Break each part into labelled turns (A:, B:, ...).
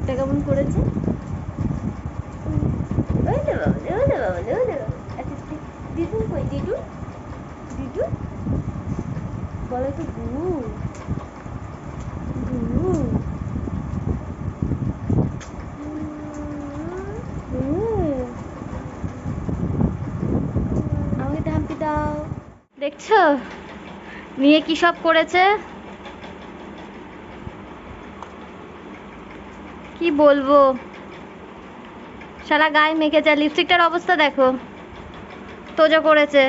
A: তোরটা কেমন করেছে? দিদুন কই? দিদু দিদু বলো তো গু গু আমাকে ধাম্পি দাও। দেখছো নিয়ে কি সব করেছে? কি বলবো, সারা গায়ে মেখেছে। লিপস্টিকটার অবস্থা দেখো, তোজো করেছে।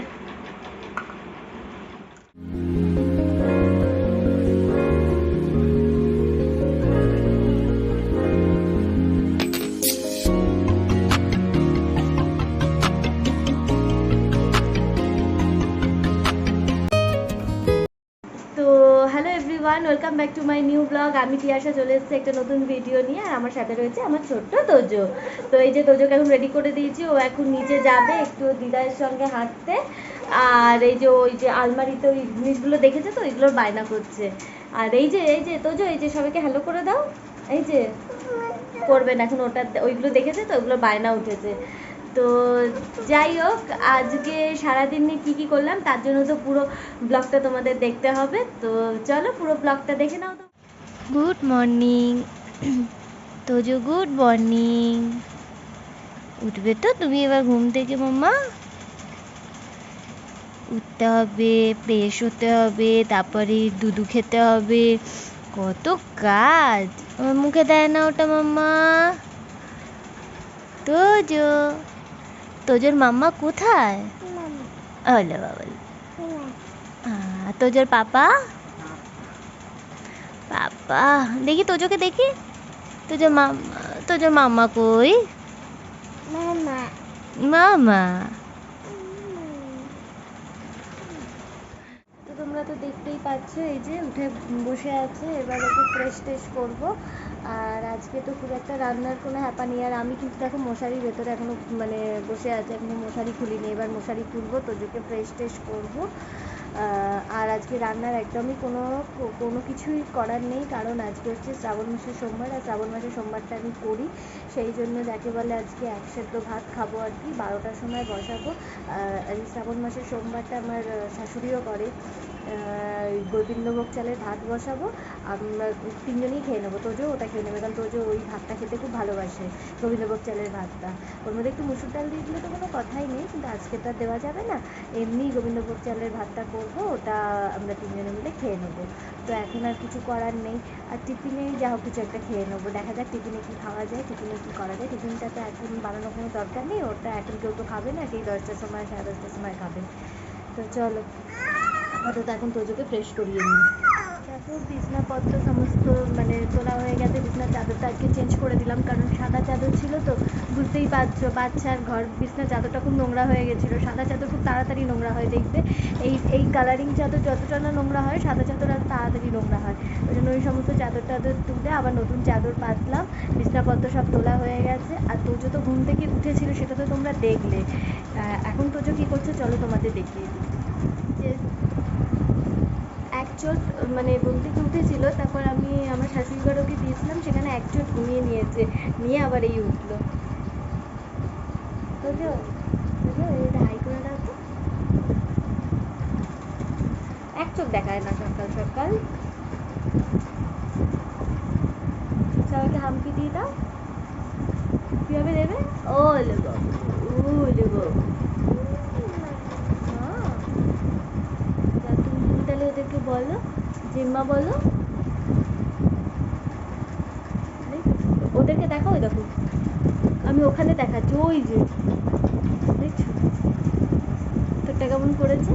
A: তো hello everyone, welcome back to my new blog. আমি তিয়াশা চলে এসেছি একটা নতুন ভিডিও নিয়ে, আর আমার সাথে রয়েছে আমার ছোট্ট তোজো। তো এই যে তোজোকে এখন রেডি করে দিয়েছি, ও এখন নিচে যাবে একটু দিদার সঙ্গে হাঁটতে। আর এই যে ওই যে আলমারিতে ওই জিনিসগুলো দেখেছে তো, ওইগুলোর বায়না করছে। আর এই যে তোজো, এই যে সবাইকে হ্যালো করে দাও। এই যে করবেন এখন, ওটা ওইগুলো দেখেছে তো, ওইগুলো বায়না উঠেছে। তো যাই হোক, আজকে সারাদিন নিয়ে কী কী করলাম তার জন্য তো পুরো ব্লগটা তোমাদের দেখতে হবে। তো চলো পুরো ব্লগটা দেখে নাও। তো good morning Tojo, good morning. উঠবে তো তুমি এবার ঘুম থেকে মাম্মা? উঠতে হবে, ফ্রেশ হতে হবে, তারপরে দুধু খেতে হবে, কত কাজ। আমার মুখে দেয় না ওটা মাম্মা। তোজো, তোজোর মাম্মা কোথায়? ওলে বাবা। তোজোর পাপা? পাপা দেখি তোজোকে দেখি। তোজোর মাম্মা কই? মামা মামা। তো তোমরা তো দেখতেই পাচ্ছ, এই যে উঠে বসে আছে। এবার একটু ফ্রেশ ট্রেশ করবো। আর আজকে তো খুব একটা রান্নার কোনো হ্যাপা নেই। আর আমি কিন্তু দেখো মশারির ভেতরে এখনো মানে বসে আছে, এখনো মশারি খুলিনি। এবার মশারি খুলবো, তোজোকে ফ্রেশ ট্রেশ করবো। আর আজকে রান্নার একদমই কোনো কিছুই করার নেই, কারণ আজকে হচ্ছে শ্রাবণ মাসের সোমবার। আর শ্রাবণ মাসের সোমবারটা আমি করি, সেই জন্য যাকে বলে আজকে এক সেদ্ধ ভাত খাবো আর কি, 12টার সময় বসাবো। আর এই শ্রাবণ মাসের সোমবারটা আমার শাশুড়িও করে। গোবিন্দভোগ চালের ভাত বসাবো, আমরা তিনজনেই খেয়ে নেবো। তোজো ওটা খেয়ে নেবে, কারণ তোজো ওই ভাতটা খেতে খুব ভালোবাসে, গোবিন্দভোগ চালের ভাতটা। ওর মধ্যে একটু মুসুর ডাল দিয়ে দিলে তো কোনো কথাই নেই, কিন্তু আজকে তো আর দেওয়া যাবে না। এমনি গোবিন্দভোগ চালের ভাতটা করবো, ওটা আমরা তিনজনে মিলে খেয়ে নেবো। তো এখন আর কিছু করার নেই। আর টিফিনে যা হোক কিছু একটা খেয়ে নেবো, দেখা যাক টিফিনে কী খাওয়া যায়, টিফিনে কী করা যায়। টিফিনটা তো এখন বানানোর কোনো দরকার নেই, ওটা এখন কেউ তো খাবে না, সেই 10টার সময় 10:30টার সময় খাবে। তো চলো আপাতত এখন তোজোকে ফ্রেশ করিয়ে নিই। দেখো বিছনাপত্র সমস্ত মানে তোলা হয়ে গেছে। বিছনার চাদরটা আজকে চেঞ্জ করে দিলাম, কারণ সাদা চাদর ছিল তো, বুঝতেই পারছো বাচ্চার ঘর, বিছনার চাদরটা খুব নোংরা হয়ে গেছিলো। সাদা চাদর খুব তাড়াতাড়ি নোংরা হয় দেখবে। এই কালারিং চাদর যতটা না নোংরা হয়, সাদা চাদর আর তাড়াতাড়ি নোংরা হয়। ওই জন্য ওই সমস্ত চাদর টাদর তুলে আবার নতুন চাদর পাতলাম। বিছনাপত্র সব তোলা হয়ে গেছে। আর তোজো তো ঘুম থেকে উঠেছিল, সেটা তো তোমরা দেখলে। এখন তোজো কী করছে চলো তোমাদের দেখিয়ে দিই। যে এক চোট মানে ঘুম থেকে উঠেছিল, তারপর আমি আমার শাশুড়ি ঘরে ওকে দিয়েছিলাম, সেখানে এক চোট ঘুমিয়ে নিয়েছে, নিয়ে আবার এই উঠলো। বুঝলো বুঝলো, এটা হাই করে দাও তো। এক চোখ দেখায় না সকাল সকাল। সবাইকে হাম্পি দিয়ে দাও। কীভাবে দেবে? ওলে বাবু, ওলে বাবু। তুমি তাহলে ওদেরকে বলো, জিম্মা বলো। ওদেরকে দেখো, ওই দেখো আমি ওখানে দেখাচ্ছি, ওই যে দেখছো তোরটা কেমন করেছে?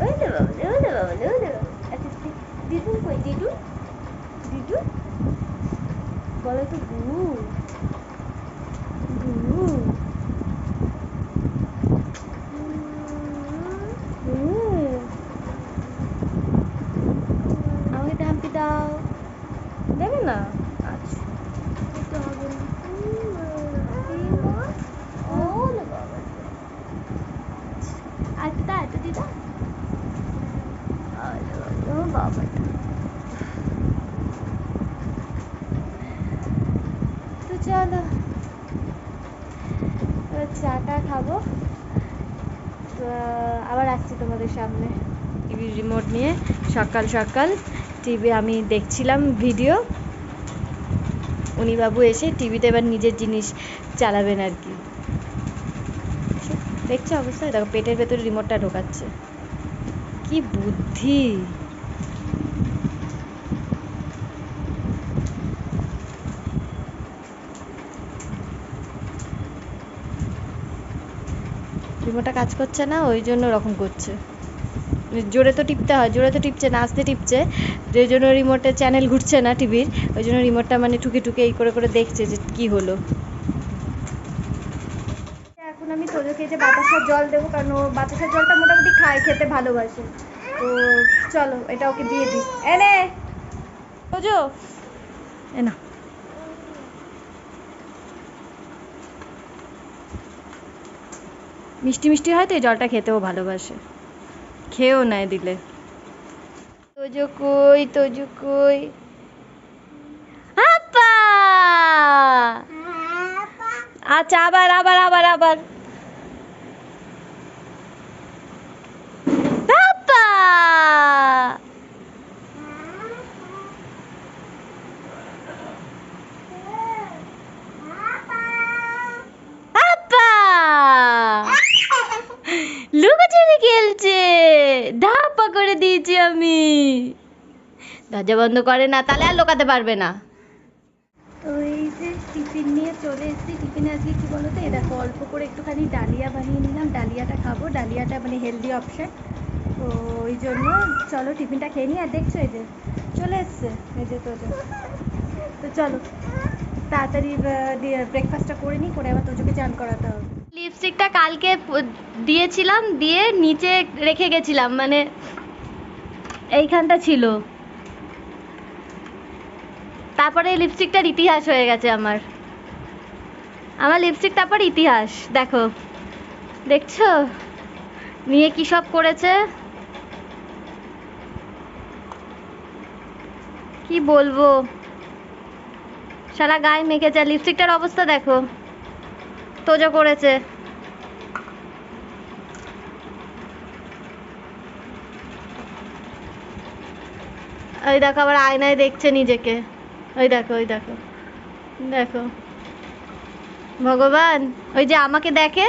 A: ওলে বাবা, ওলে বাবা, ওলে বাবা। আচ্ছা দিদুন কই? দিদু দিদু বলো তো গু গু। আমাকে ধাম্পি দাও। দেবে না? আচ্ছা দিতে হবে না। ওলে বাবা, আরেকটু দাও, একটু দিদা। ওলে বাবা, ও বাবাটা। চলো চাটা খাবো, আবার আসছি তোমাদের সামনে। টিভির রিমোট নিয়ে সকাল সকাল টিভি আমি দেখছিলাম ভিডিও, উনি বাবু এসে টিভিতে এবার নিজের জিনিস চালাবেন আর কি। দেখছো অবস্থা, দেখো পেটের ভেতরে রিমোটটা ঢোকাচ্ছে, কি বুদ্ধি। রিমোটটা কাজ করছে না, ওই জন্য ওরকম করছে। জোরে তো টিপতে হয়, জোরে তো টিপছে না, আস্তে টিপছে, যে জন্য রিমোটের চ্যানেল ঘুরছে না টিভির, ওই জন্য রিমোটটা মানে ঠুকে ঠুকে এই করে করে দেখছে যে কী হলো। এখন আমি তোজোকে যে বাতাসার জল দেবো, কারণ ও বাতাসার জলটা মোটামুটি খায়, খেতে ভালোবাসে। তো চলো এটা ওকে দিয়ে দিই। এনে তোজো, এ না, মিষ্টি মিষ্টি হয় তো এই জলটা খেতেও ভালোবাসে, খেয়েও নেয় দিলে। তোজো কই, তোজো কই, আপা। আচ্ছা আবার আবার আবার আবার আপা। আপা লুকোচুরি খেলছে, ধাপ্পা করে দিয়েছি আমি। দরজা বন্ধ করে না, তাহলে আর লোকাতে পারবে না। তো এই যে টিফিন নিয়ে চলে এসেছি। টিফিনে আজকে কী বলো তো, এ দেখো অল্প করে একটুখানি ডালিয়া বানিয়ে নিলাম, ডালিয়াটা খাবো, ডালিয়াটা মানে হেলদি অপশান। তো ওই জন্য চলো টিফিনটা খেয়ে নিই। আর দেখছো এই যে চলে এসছে এই যে তোজো, তো চলো তাড়াতাড়ি ব্রেকফাস্টটা করে নিই, করে আবার তোজোকে চান করাতে হবে। লিপস্টিকটা কালকে দিয়েছিলাম, দিয়ে নিচে রেখে গেছিলাম, মানে এইখানটা ছিল, তারপরে এই লিপস্টিকটার ইতিহাস হয়ে গেছে আমার। আমার লিপস্টিক তারপর ইতিহাস দেখো, দেখছো নিয়ে কী সব করেছে, কি বলবো, সারা গায়ে মেখেছে। লিপস্টিকটার অবস্থা দেখো, তোজো করেছে। ওই দেখো আবার আয়নায় দেখছে নিজেকে, ওই দেখো ওই দেখো, দেখো ভগবান, ওই যে আমাকে দেখে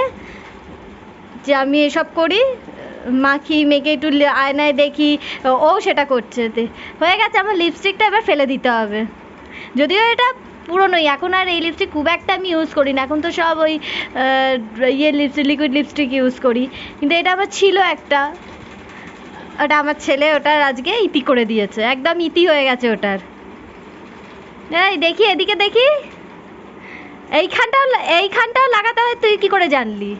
A: যে আমি এসব করি, মাখি মেখে একটু আয়নায় দেখি, ও সেটা করছে। হয়ে গেছে, আমার লিপস্টিকটা এবার ফেলে দিতে হবে। যদিও এটা পুরনোই, এখন আর এই লিপস্টিক খুব একটা আমি ইউজ করি না, এখন তো সব ওই ইয়ে লিপস্টিক, লিকুইড লিপস্টিক ইউজ করি। কিন্তু এটা আমার ছিল একটা, ওটা আমার ছেলে ওটার আজকে ইতি করে দিয়েছে, একদম ইতি হয়ে গেছে ওটার। এই দেখি এদিকে দেখি, এইখানটাও লাগাতে হয়, তুই কি করে জানলি?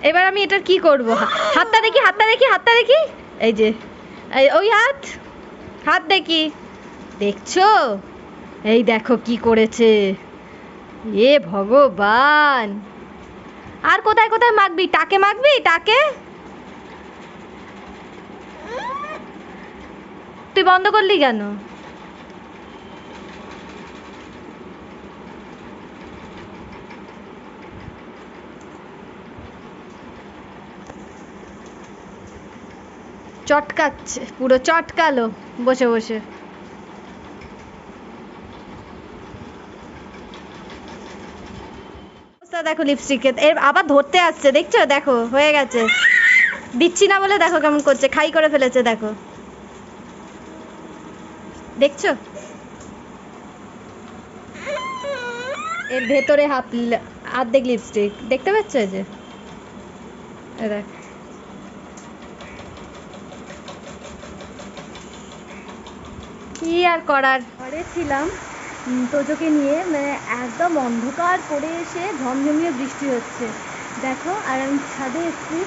A: এবার আমি এটার কি করব? হাতটা দেখি, হাতটা দেখি, হাতটা দেখি, এই যে ওই হাত, হাত দেখি, দেখছো, এই দেখো কি করেছে, এ ভগবান। আর কোথায় কোথায় মাখবি? টাকে মাখবি, টাকে? তুই বন্ধ করলি কেন? চটকাচ্ছে, পুরো চটকালো বসে বসে। দেখো লিপস্টিকে এর আবার ধরতে আসছে, দেখছো, দেখো হয়ে গেছে, দিচ্ছি না বলে দেখো কেমন করছে, খাই করে ফেলেছে, দেখো দেখছো, এর ভেতরে অর্ধেক লিপস্টিক দেখতে পাচ্ছ, এই যে দেখ, কি আর করার। ঘরে ছিলাম তোজোকে নিয়ে, মানে একদম অন্ধকার করে এসে ঝমঝমিয়ে বৃষ্টি হচ্ছে দেখো, আর আমি ছাদে এসেছি,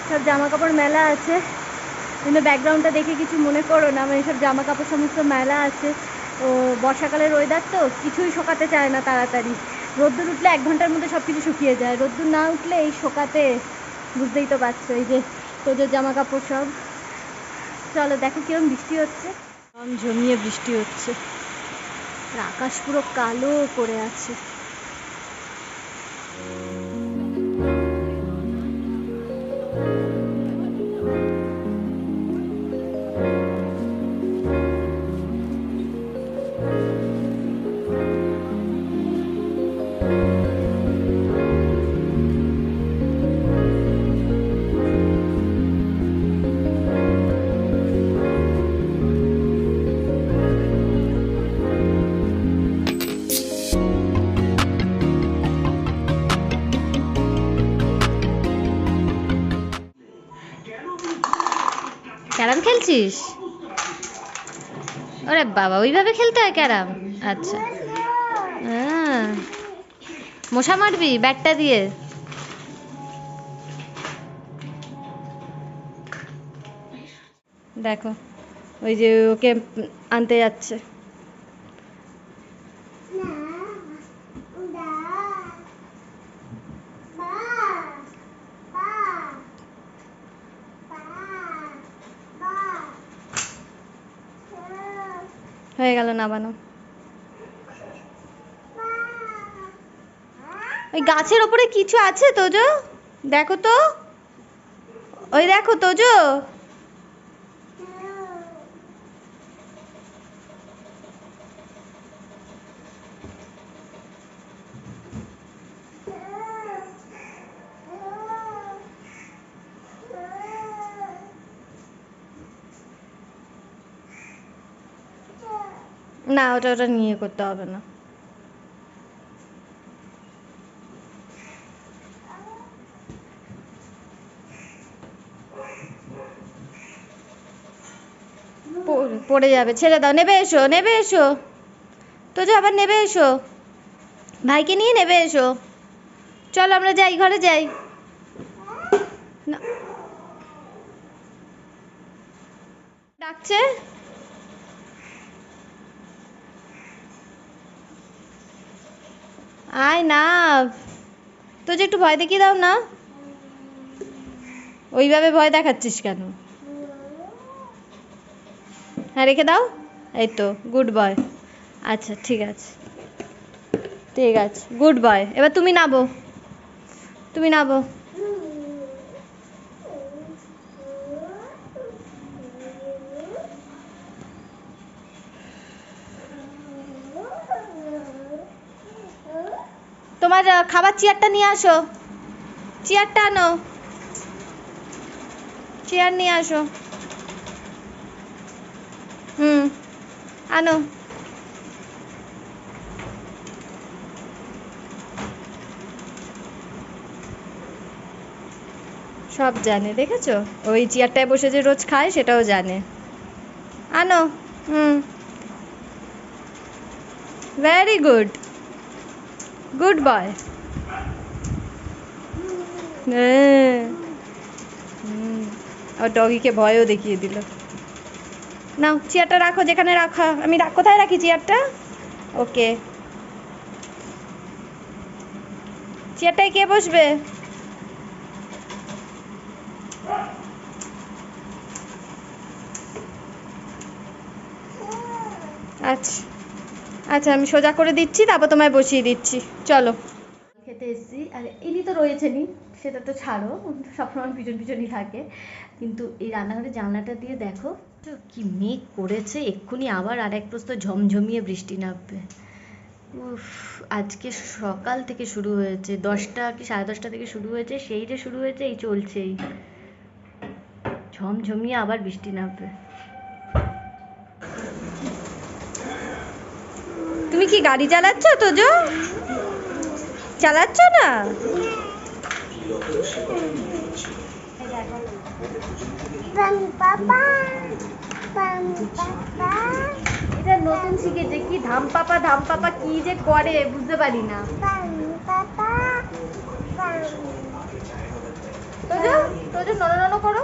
A: সব জামা কাপড় মেলা আছে, কিন্তু ব্যাকগ্রাউন্ডটা দেখে কিছু মনে করো না, মানে সব জামা কাপড় সমস্ত মেলা আছে। ও বর্ষাকালের ওয়েদার তো কিছুই শোকাতে চায় না তাড়াতাড়ি, রোদ্দুর উঠলে 1 ঘন্টার মধ্যে সব কিছু শুকিয়ে যায়, রোদ্দুর না উঠলে এই শোকাতে বুঝতেই তো পারছো। এই যে তোজোর জামা কাপড় সব, চলো দেখো কিরম বৃষ্টি হচ্ছে, জমিয়ে বৃষ্টি হচ্ছে। আর আকাশ পুরো কালো করে আছে। ক্যারাম খেলছিস? ওরে বাবা, ওইভাবে খেলতে হয় ক্যারাম? আচ্ছা, হ্যাঁ। মশা মারবি ব্যাটটা দিয়ে? দেখো, ওই যে ওকে আনতে যাচ্ছে। হয়ে গেল নামানো। ওই গাছের ওপরে কিছু আছে তোজো, দেখো তো, ওই দেখো তোজো। না, ওটা ওটা নিয়ে করতে হবে না। পড়ে যাবে, ছেড়ে দাও। নেবে এসো, নেবে এসো তো, যে আবার নেবে এসো, ভাইকে নিয়ে নেবে এসো। চলো আমরা যাই, ঘরে যাই। ডাকছে। আয় না, তো যে একটু ভয় দেখিয়ে দাও না। ওইভাবে ভয় দেখাচ্ছিস কেন? হ্যাঁ, রেখে দাও। এই তো, গুড বয়। আচ্ছা, ঠিক আছে, ঠিক আছে, গুড বয়। এবার তুমি নাবো, তুমি নাবো। তোমার খাবার চেয়ারটা নিয়ে আসো, চেয়ারটা আনো, চেয়ার নিয়ে আসো। আনো। সব জানে, দেখেছো? ওই চেয়ারটায় বসে যে রোজ খায় সেটাও জানে। আনো। Very good, good boy. আর ডগিকে ভয়ও দেখিয়ে দিল। নাও, চেয়ারটা রাখো যেখানে রাখা। আমি কোথায় রাখি চেয়ারটা? ওকে, চেয়ারটায় কে বসবে? আচ্ছা, আচ্ছা, আমি সোজা করে দিচ্ছি, তারপর তোমায় বসিয়ে দিচ্ছি। চলো, খেতে এসেছি। আর ইনি তো রয়েছেনই, সেটা তো ছাড়ো, সবসময় পিছন পিছনই থাকে। কিন্তু এই রান্নাঘরের জানলাটা দিয়ে দেখো তো কি মেঘ করেছে, এক্ষুনি আবার আরেক প্রস্ত ঝমঝমিয়ে বৃষ্টি নামবে। উফ, আজকে সকাল থেকে শুরু হয়েছে, 10টা কি 10:30 থেকে শুরু হয়েছে, সেই যে শুরু হয়েছে, এই চলছেই, ঝমঝমিয়ে আবার বৃষ্টি নামবে। তুমি কি গাড়ি চালাচ্ছ তোজো? চালাচ্ছ না? এটা নতুন শিখেছে, কি ধাম পাপা ধাম পাপা কি যে করে বুঝতে পারি না। তোজো, তোজো নড়ো নড়ো করো।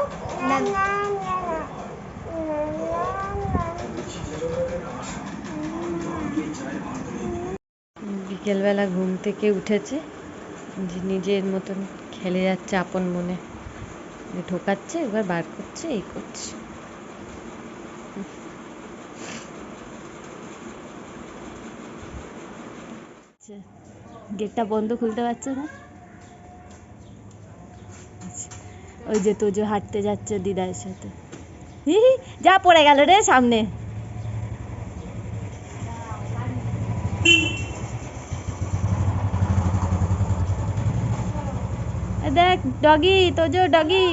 A: বিকেলবেলা ঘুম থেকে উঠেছে, নিজের মতন খেলে যাচ্ছে আপন মনে, ঢোকাচ্ছে, এবার বার করছে, এই করছে। গেটটা বন্ধ, খুলতে পারছে না। ওই যে তোজো হাঁটতে যাচ্ছে দিদার সাথে। হি হি, যা পড়ে গেল রে সামনে। দেখ ডগি, তোজো ডগি।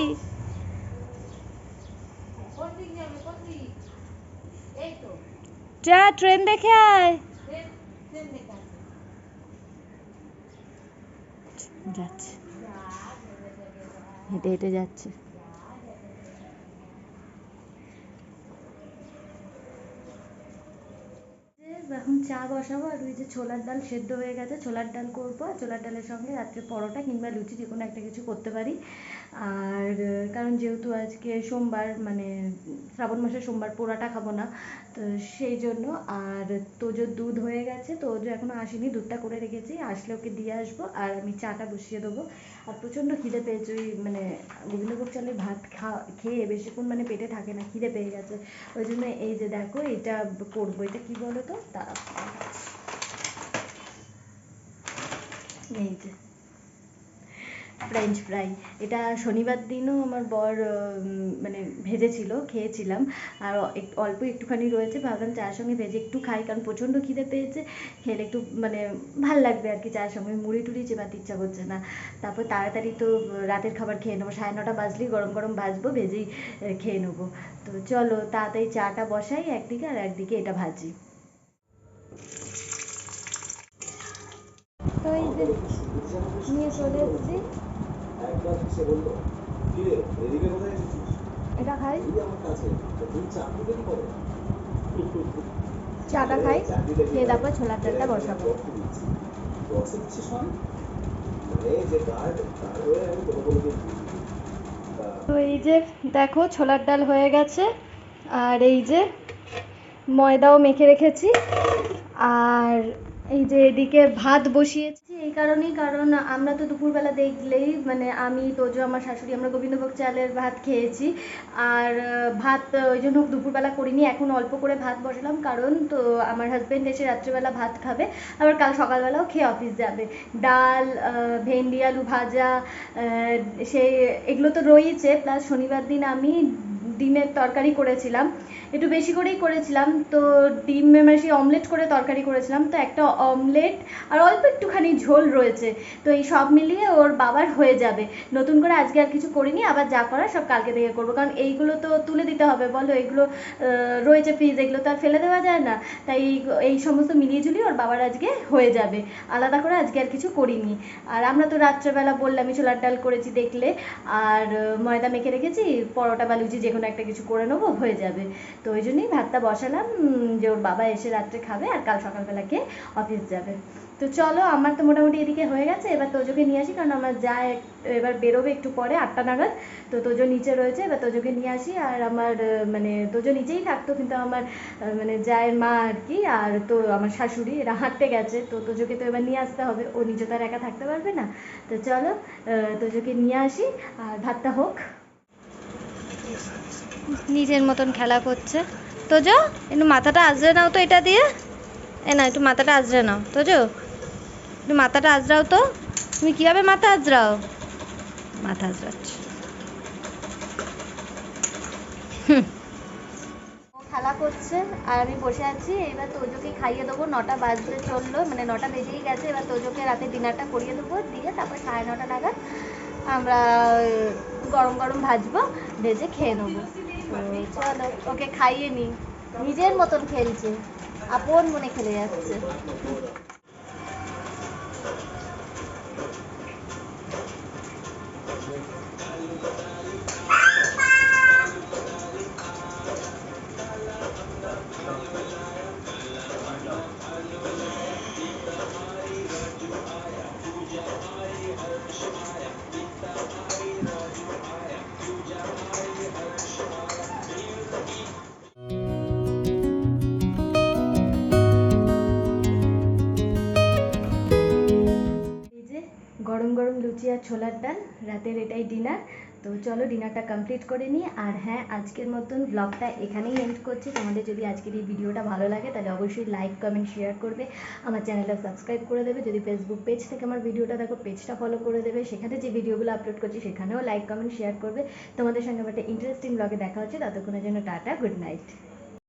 A: যা ট্রেন দেখে আয়। যাচ্ছে, হেঁটে হেঁটে যাচ্ছে। এখন চা বসাবো, আর ওই যে ছোলার ডাল সেদ্ধ হয়ে গেছে, ছোলার ডাল করবো। ছোলার ডালের সঙ্গে রাত্রে পরোটা কিংবা লুচি যে কোনো একটা কিছু করতে পারি। আর কারণ যেহেতু আজকে সোমবার, মানে শ্রাবণ মাসের সোমবার, পোড়াটা খাবো না, তো সেই জন্য। আর তোজোর দুধ হয়ে গেছে, তোজো এখনো আসেনি, দুধটা করে রেখেছি, আসলে ওকে দিয়ে আসবো। আর আমি চাটা বসিয়ে দেবো। আর প্রচণ্ড খিদে পেয়েছে, ওই মানে গোবিন্দভোগ চালের ভাত খেয়ে বেশিক্ষণ মানে পেটে থাকে না, খিদে পেয়ে গেছে। ওই জন্য এই যে দেখো এটা করবো। এটা কি বলো তো, তারা এই যে ফ্রেঞ্চ ফ্রাই। এটা শনিবার দিনও আমার বর মানে ভেজেছিল, খেয়েছিলাম। আর অল্প একটুখানি রয়েছে, ভাবলাম চায়ের সঙ্গে ভেজে একটু খাই, কারণ প্রচণ্ড খিদে পেয়েছে। খেলে একটু মানে ভাল লাগবে আর কি চায়ের সঙ্গে। মুড়ি টুড়ি চেবাতে ইচ্ছা করছে না। তারপর তাড়াতাড়ি তো রাতের খাবার খেয়ে নেবো, 9:30 বাজলেই গরম গরম ভাজবো, ভেজেই খেয়ে নেবো। তো চলো তাড়াতাড়ি চাটা বসাই একদিকে, আর একদিকে এটা ভাজি। তো এই যে নিয়ে চলে এসেছি, এটা খাই, চাটা খাই, খেয়ে তারপর ছোলার ডালটা বসাবো। তো এই যে দেখো ছোলার ডাল হয়ে গেছে, আর এই যে ময়দাও মেখে রেখেছি, আর এই যে এদিকে ভাত বসিয়েছি এই কারণেই, কারণ আমরা তো দুপুরবেলা দেখলেই মানে আমি, তোজো, আমার শাশুড়ি, আমরা গোবিন্দভোগ চালের ভাত খেয়েছি। আর ভাত ওই জন্য দুপুরবেলা করিনি, এখন অল্প করে ভাত বসালাম, কারণ তো আমার হাজব্যান্ড এসে রাত্রিবেলা ভাত খাবে, আবার কাল সকালবেলাও খেয়ে অফিস যাবে। ডাল, ভেন্ডি আলু ভাজা, সেই এগুলো তো রয়েছে, প্লাস শনিবার দিন আমি ডিমের তরকারি করেছিলাম, একটু বেশি করেই করেছিলাম। তো ডিম মানে সেই অমলেট করে তরকারি করেছিলাম, তো একটা অমলেট আর অল্প একটুখানি ঝোল রয়েছে। তো এই সব মিলিয়ে ওর বাবার হয়ে যাবে। নতুন করে আজকে আর কিছু করিনি, আবার যা করার সব কালকে থেকে করবো, কারণ এইগুলো তো তুলে দিতে হবে বলো, এগুলো রয়েছে ফ্রিজ, এগুলো তো আর ফেলে দেওয়া যায় না। তাই এই সমস্ত মিলিয়ে ঝুলিয়ে ওর বাবার আজকে হয়ে যাবে, আলাদা করে আজকে আর কিছু করিনি। আর আমরা তো রাত্রেবেলা বললামই ছোলার ডাল করেছি দেখলে, আর ময়দা মেখে রেখেছি, পরোটা বা লুচি যে কোনো একটা কিছু করে নেবো, হয়ে যাবে। তো ওই জন্যই ভাতটা বসালাম, যে ওর বাবা এসে রাত্রে খাবে, আর কাল সকালবেলাকে অফিস যাবে। তো চলো, আমার তো মোটামুটি এদিকে হয়ে গেছে, এবার তোজোকে নিয়ে আসি, কারণ আমার যা এবার বেরোবে একটু পরে 8টা নাগাদ। তো তোজো নিচে রয়েছে, এবার তোজোকে নিয়ে আসি। আর আমার মানে তোজো নিচেই থাকতো, কিন্তু আমার মানে জায়ের মা আর কি, আর তো আমার শাশুড়ি, এরা হাঁটতে গেছে, তো তোজোকে তো এবার নিয়ে আসতে হবে, ও নিচে তো আর একা থাকতে পারবে না। তো চলো তোজোকে নিয়ে আসি, আর ভাতটা হোক। নিজের মতন খেলা করছে। তোজো একটু মাথাটা আজরে নাও তো, এটা দিয়ে এ না, একটু মাথাটা আজরে নাও তোজো, একটু মাথাটা আজরাও তো। তুমি কীভাবে মাথা আজরাও? মাথা আজরাচ্ছে। ও খেলা করছে আর আমি বসে আছি। এবার তোজোকে খাইয়ে দেবো, 9টা বাজতে চললো, মানে 9টা বেজেই গেছে। এবার তোজোকে রাতে ডিনারটা করিয়ে দেবো, দিয়ে তারপর 9:30 নাগাদ আমরা গরম গরম ভাজবো, ভেজে খেয়ে নেবো। চলো ওকে খাইয়ে নি, নিজের মতন খেলছে, আপন মনে খেলে যাচ্ছে। গরম গরম লুচি আর ছোলার ডাল, রাতের এটাই ডিনার। তো চলো ডিনারটা কমপ্লিট করে নিই। আর হ্যাঁ, আজকের মতন ব্লগটা এখানেই এন্ড করছি। তোমাদের যদি আজকের এই ভিডিওটা ভালো লাগে তাহলে অবশ্যই লাইক কমেন্ট শেয়ার করবে, আমার চ্যানেলটা সাবস্ক্রাইব করে দেবে। যদি ফেসবুক পেজ থেকে আমার ভিডিওটা দেখো, পেজটা ফলো করে দেবে। সেখানে যে ভিডিওগুলো আপলোড করছি সেখানেও লাইক কমেন্ট শেয়ার করবে। তোমাদের সঙ্গে আমার একটা ইন্টারেস্টিং ব্লগে দেখা হচ্ছে, ততক্ষণের জন্য টাটা, গুড নাইট।